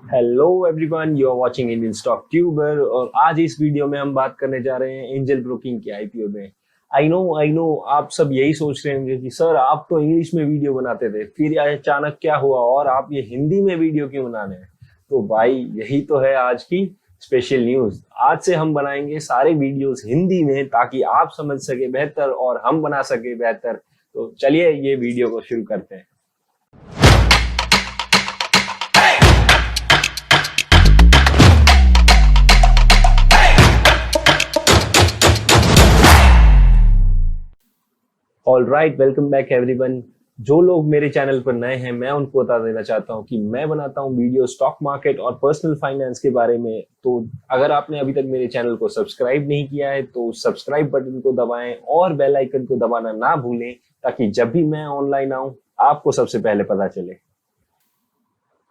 Hello everyone, you are watching Indian stock tuber. और आज इस वीडियो में हम बात करने जा रहे हैं एंजल ब्रोकिंग के आईपीओ में। आई नो आप सब यही सोच रहे होंगे कि सर आप तो इंग्लिश में वीडियो बनाते थे, फिर अचानक क्या हुआ और आप ये हिंदी में वीडियो क्यों बना रहे हैं। तो भाई यही तो है आज की स्पेशल न्यूज। आज से हम बनाएंगे सारे वीडियोस हिंदी में ताकि आप समझ सके बेहतर और हम बना सके बेहतर। तो चलिए ये वीडियो को शुरू करते हैं। All right, welcome back everyone. जो लोग मेरे चैनल पर नए हैं, मैं उनको बता देना चाहता हूं कि मैं बनाता हूं वीडियो स्टॉक मार्केट और पर्सनल फाइनेंस के बारे में। तो अगर आपने अभी तक मेरे चैनल को सब्सक्राइब नहीं किया है तो सब्सक्राइब बटन को दबाएं और बेल आइकन को दबाना ना भूलें ताकि जब भी मैं ऑनलाइन आऊं आपको सबसे पहले पता चले।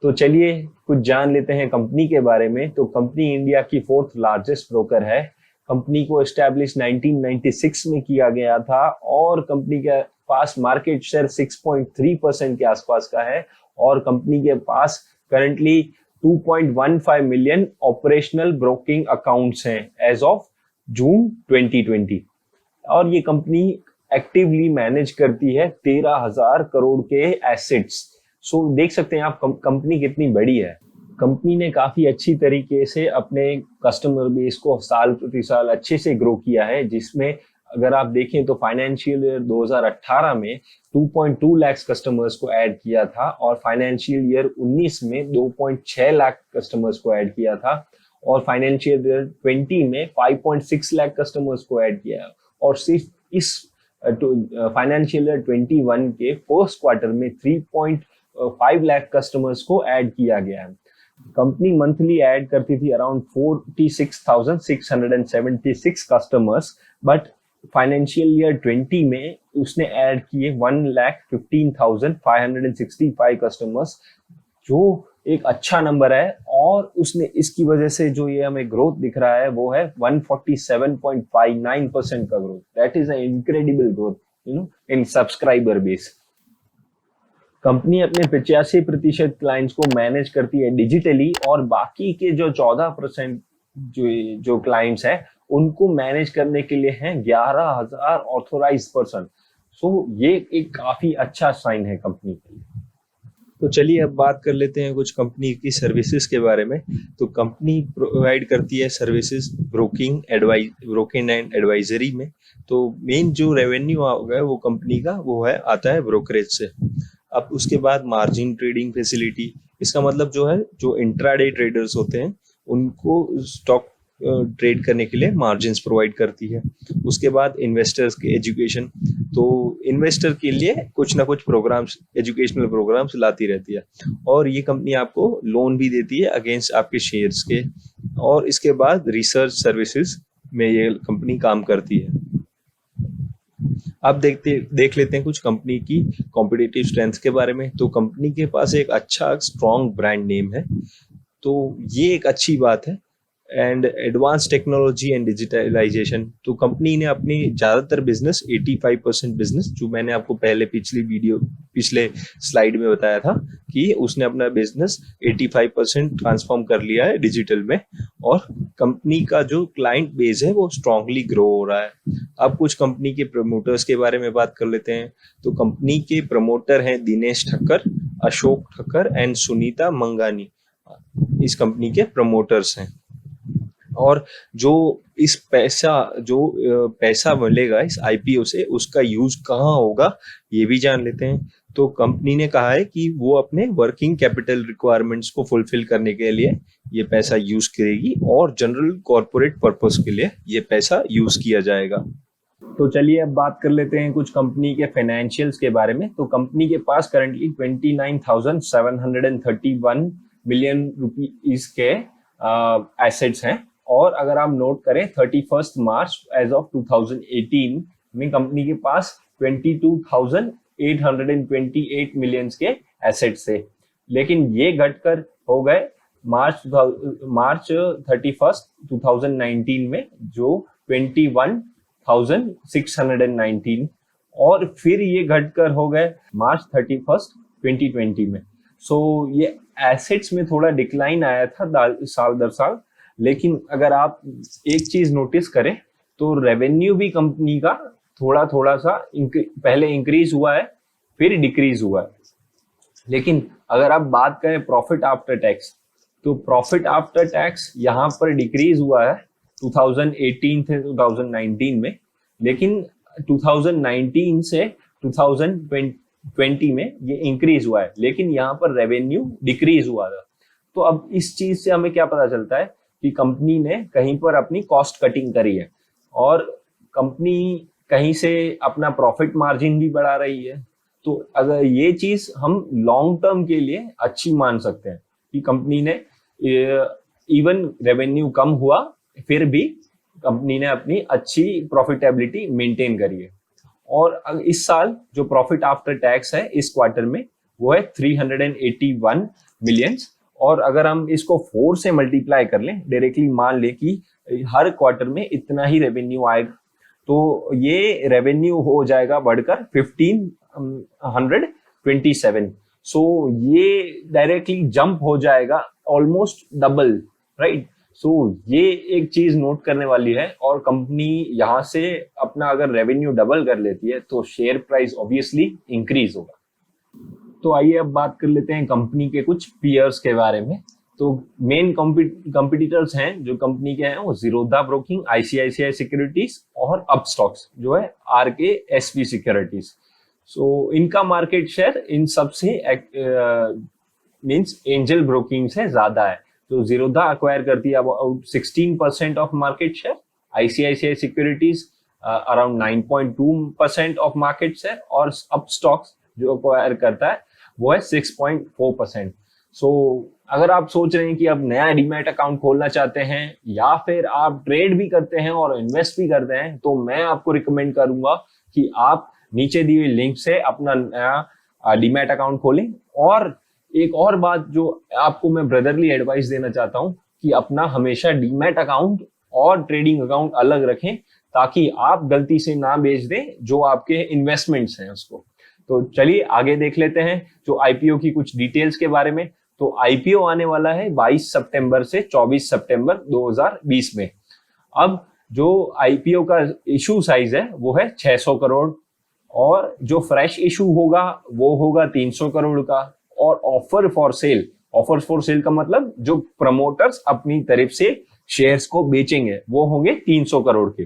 तो चलिए कुछ जान लेते हैं कंपनी के बारे में। तो कंपनी इंडिया की 4th लार्जेस्ट ब्रोकर है। कंपनी को एस्टैब्लिश 1996 में किया गया था और कंपनी के पास मार्केट शेयर 6.3% के आसपास का है और कंपनी के पास currently 2.15 million operational broking accounts हैं एज ऑफ जून 2020। और ये कंपनी एक्टिवली मैनेज करती है 13,000 करोड़ के एसेट्स। सो देख सकते हैं आप कंपनी कितनी बड़ी है। कंपनी ने काफी अच्छी तरीके से अपने कस्टमर बेस को साल प्रति साल अच्छे से ग्रो किया है, जिसमें अगर आप देखें तो फाइनेंशियल ईयर 2018 में 2.2 लाख कस्टमर्स को ऐड किया था और फाइनेंशियल ईयर 19 में 2.6 लाख कस्टमर्स को ऐड किया था और फाइनेंशियल ईयर 20 में 5.6 लाख कस्टमर्स को ऐड किया। और सिर्फ इस फाइनेंशियल ईयर 21 के फर्स्ट क्वार्टर में 3.5 लाख कस्टमर्स को ऐड किया गया है। कंपनी मंथली ऐड करती थी around 46,676 customers, but financial year 20 में उसने ऐड किए 1,15,565 कस्टमर्स, जो एक अच्छा नंबर है। और उसने इसकी वजह से जो ये हमें ग्रोथ दिख रहा है वो है 147.59% का growth. That is an incredible growth in subscriber base. Company अपने 85% क्लाइंट्स को मैनेज करती है डिजिटली और बाकी के जो 14% जो क्लाइंट्स हैं उनको मैनेज करने के लिए हैं 11,000 ऑथोराइज्ड पर्सन। सो ये एक काफी अच्छा साइन है कंपनी के लिए। तो चलिए अब बात कर लेते हैं कुछ कंपनी की सर्विसेज के बारे में। तो कंपनी प्रोवाइड करती है सर्विसेज ब्रोकिंग एंड एडवाइजरी में। तो मेन जो रेवेन्यू होगा वो कंपनी का वो है आता है ब्रोकरेज से। अब उसके बाद मार्जिन ट्रेडिंग फैसिलिटी, इसका मतलब जो है जो इंट्राडे ट्रेडर्स होते हैं उनको स्टॉक ट्रेड करने के लिए मार्जिन्स प्रोवाइड करती है। उसके बाद इन्वेस्टर्स के एजुकेशन, तो इन्वेस्टर के लिए कुछ ना कुछ प्रोग्राम्स, एजुकेशनल प्रोग्राम्स लाती रहती है। और ये कंपनी आपको लोन भी देती है अगेंस्ट आपके शेयर्स के। और इसके बाद रिसर्च सर्विसेज में ये कंपनी काम करती है। अब देख लेते हैं कुछ कंपनी की कॉम्पिटिटिव स्ट्रेंथ के बारे में। तो कंपनी के पास एक अच्छा स्ट्रॉन्ग ब्रांड नेम है, तो ये एक अच्छी बात है। And advance technology and digitalization, तो कंपनी ने अपनी ज़्यादातर बिजनेस 85% बिजनेस, जो मैंने आपको पहले पिछले स्लाइड में बताया था कि उसने अपना बिजनेस 85% ट्रांसफॉर्म कर लिया है डिजिटल में। और कंपनी का जो क्लाइंट बेस है वो स्ट्रांगली ग्रो हो रहा है। अब कुछ कंपनी के प्रमोटर्स के बारे में बात कर लेते हैं। तो कंपनी के प्रमोटर हैं दिनेश ठक्कर, अशोक ठक्कर एंड सुनीता मंगानी, इस कंपनी के प्रमोटर्स हैं। और जो पैसा मिलेगा इस आईपीओ से, उसका यूज कहाँ होगा ये भी जान लेते हैं। तो कंपनी ने कहा है कि वो अपने वर्किंग कैपिटल रिक्वायरमेंट्स को फुलफिल करने के लिए ये पैसा यूज करेगी और जनरल कॉर्पोरेट पर्पस के लिए ये पैसा यूज किया जाएगा। तो चलिए अब बात कर लेते हैं कुछ कंपनी के फाइनेंशियल्स के बारे में। तो कंपनी के पास करंटली 29,731 मिलियन रुपीस के एसेट्स हैं। और अगर आप नोट करें 31 मार्च एज ऑफ 2018 में कंपनी के पास 22,828 मिलियंस के एसेट्स थे, लेकिन ये घटकर हो गए मार्च 31 2019 में जो 21,619, और फिर ये घटकर हो गए मार्च 31 2020 में। सो ये एसेट्स में थोड़ा डिक्लाइन आया था साल दर साल, लेकिन अगर आप एक चीज नोटिस करें तो रेवेन्यू भी कंपनी का थोड़ा थोड़ा सा पहले इंक्रीज हुआ है, फिर डिक्रीज हुआ है। लेकिन अगर आप बात करें प्रॉफिट आफ्टर टैक्स, तो प्रॉफिट आफ्टर टैक्स यहाँ पर डिक्रीज हुआ है 2018 से 2019 में, लेकिन 2019 से 2020 में ये इंक्रीज हुआ है, लेकिन यहाँ पर रेवेन्यू डिक्रीज हुआ था। तो अब इस चीज से हमें क्या पता चलता है कि कंपनी ने कहीं पर अपनी कॉस्ट कटिंग करी है और कंपनी कहीं से अपना प्रॉफिट मार्जिन भी बढ़ा रही है। तो अगर ये चीज हम लॉन्ग टर्म के लिए अच्छी मान सकते हैं कि कंपनी ने इवन रेवेन्यू कम हुआ फिर भी कंपनी ने अपनी अच्छी प्रॉफिटेबिलिटी मेंटेन करी है। और इस साल जो प्रॉफिट आफ्टर टैक्स है इस क्वार्टर में वो है 381 मिलियंस, और अगर हम इसको 4 से मल्टीप्लाई कर लें, डायरेक्टली मान ले कि हर क्वार्टर में इतना ही रेवेन्यू आएगा, तो ये रेवेन्यू हो जाएगा बढ़कर 1527। सो ये डायरेक्टली जंप हो जाएगा ऑलमोस्ट डबल, राइट। सो ये एक चीज नोट करने वाली है, और कंपनी यहाँ से अपना अगर रेवेन्यू डबल कर लेती है तो शेयर प्राइस ऑब्वियसली इंक्रीज होगा। तो आइए अब बात कर लेते हैं कंपनी के कुछ पीयर्स के बारे में। तो मेन कंपटीटर्स हैं जो कंपनी के हैं वो ज़ीरोधा ब्रोकिंग, आईसीआईसीआई सिक्योरिटीज और अपस्टॉक्स जो है आरकेएसपी सिक्योरिटीज। सो इनका मार्केट शेयर इन सबसे मींस एंजल ब्रोकिंग से ज्यादा है। तो ज़ीरोधा अक्वायर करती है about 16% of market share, ICICI securities around 9.2% of market share, और अपस्टॉक्स जो अक्वायर करता है वो है 6.4%। सो अगर आप सोच रहे हैं कि आप नया डीमैट अकाउंट खोलना चाहते हैं या फिर आप ट्रेड भी करते हैं और इन्वेस्ट भी करते हैं, तो मैं आपको रिकमेंड करूंगा कि आप नीचे दी हुई लिंक से अपना नया डीमैट अकाउंट खोलें। और एक और बात जो आपको मैं ब्रदरली एडवाइस देना चाहता हूं कि अपना हमेशा डीमैट अकाउंट और ट्रेडिंग अकाउंट अलग रखें, ताकि आप गलती से ना बेच दें जो आपके इन्वेस्टमेंट्स हैं उसको। तो चलिए आगे देख लेते हैं जो आईपीओ की कुछ डिटेल्स के बारे में। तो आईपीओ आने वाला है 22 सितंबर से 24 सितंबर 2020 में। अब जो आईपीओ का इशू साइज है वो है 600 करोड़, और जो फ्रेश इशू होगा वो होगा 300 करोड़ का। और ऑफर फॉर सेल का मतलब जो प्रमोटर्स अपनी तरफ से शेयर्स को बेचेंगे वो होंगे 300 करोड़ के।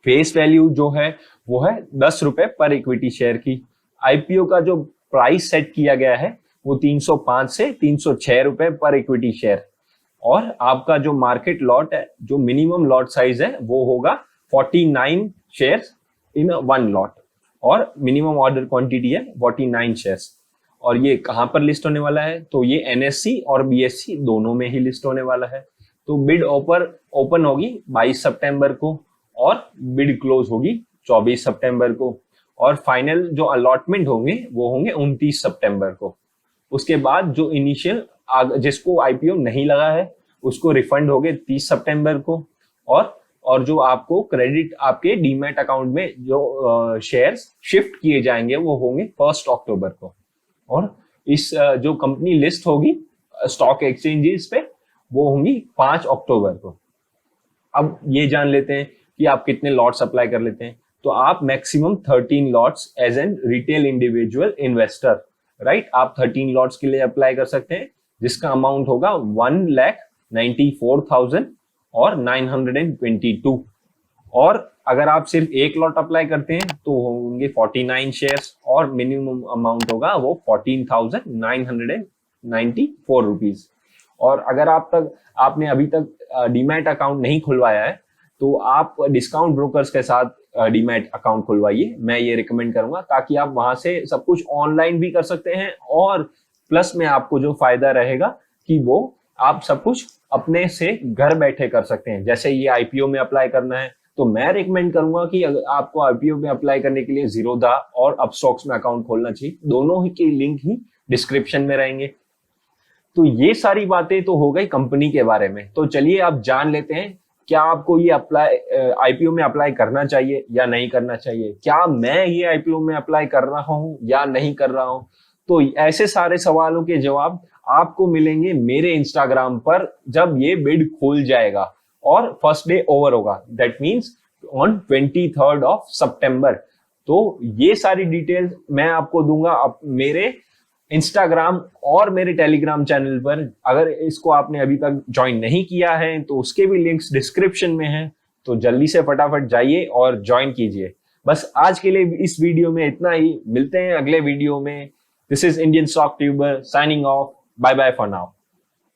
फेस वैल्यू जो है वो है 10 रुपए पर इक्विटी शेयर की। आईपीओ का जो प्राइस सेट किया गया है वो 305 से 306 रुपए पर इक्विटी शेयर, और आपका जो मार्केट लॉट है, जो मिनिमम लॉट साइज है वो होगा 49 शेयर्स इन वन लॉट, और मिनिमम ऑर्डर क्वांटिटी है 49 शेयर्स। और ये कहां पर लिस्ट होने वाला है, तो ये एनएससी और बीएससी दोनों में ही लिस्ट होने वाला है। तो बिड ओपन होगी 22 सितंबर को और बिड क्लोज होगी 24 सितंबर को, और फाइनल जो अलॉटमेंट होंगे वो होंगे 29 सितंबर को। उसके बाद जो इनिशियल जिसको आईपीओ नहीं लगा है उसको रिफंड होंगे 30 सितंबर को, और जो आपको क्रेडिट आपके डीमैट अकाउंट में जो शेयर्स शिफ्ट किए जाएंगे वो होंगे 1 अक्टूबर को। और इस जो कंपनी लिस्ट होगी स्टॉक एक्सचेंजेस पे वो होंगी 5 अक्टूबर को। अब ये जान लेते हैं कि आप कितने लॉट्स अप्लाई कर लेते हैं। तो आप maximum 13 lots as an retail individual investor, right, आप 13 लॉट्स के लिए अप्लाई कर सकते हैं, जिसका अमाउंट होगा 1,94,000 और 922। और अगर आप सिर्फ एक लॉट अप्लाई करते हैं तो होंगे 49 शेयर्स, और मिनिमम अमाउंट होगा वो 14,994 रुपीज। और अगर आपने अभी तक डीमैट अकाउंट नहीं खुलवाया है तो आप डिस्काउंट ब्रोकर्स के साथ डीमैट अकाउंट खुलवाइए, मैं ये रिकमेंड करूंगा, ताकि आप वहां से सब कुछ ऑनलाइन भी कर सकते हैं, और प्लस में आपको जो फायदा रहेगा कि वो आप सब कुछ अपने से घर बैठे कर सकते हैं। जैसे ये आईपीओ में अप्लाई करना है तो मैं रिकमेंड करूंगा कि अगर आपको आईपीओ में अप्लाई करने के लिए ज़ीरोधा और अपस्टॉक्स में अकाउंट खोलना चाहिए, दोनों ही की लिंक ही डिस्क्रिप्शन में रहेंगे। तो ये सारी बातें तो हो गई कंपनी के बारे में। तो चलिए आप जान लेते हैं क्या आपको ये आईपीओ में अप्लाई करना चाहिए या नहीं करना चाहिए, क्या मैं ये आईपीओ में अप्लाई कर रहा हूं या नहीं कर रहा हूं। तो ऐसे सारे सवालों के जवाब आपको मिलेंगे मेरे इंस्टाग्राम पर जब ये बिड खोल जाएगा और फर्स्ट डे ओवर होगा, that means on 23rd of सितंबर। तो ये सारी डिटेल्स मैं आपको दूंगा मेरे इंस्टाग्राम और मेरे टेलीग्राम चैनल पर। अगर इसको आपने अभी तक ज्वाइन नहीं किया है तो उसके भी लिंक्स डिस्क्रिप्शन में हैं, तो जल्दी से फटाफट जाइए और ज्वाइन कीजिए। बस आज के लिए इस वीडियो में इतना ही, मिलते हैं अगले वीडियो में। This is Indian stock tuber signing off, bye bye for now.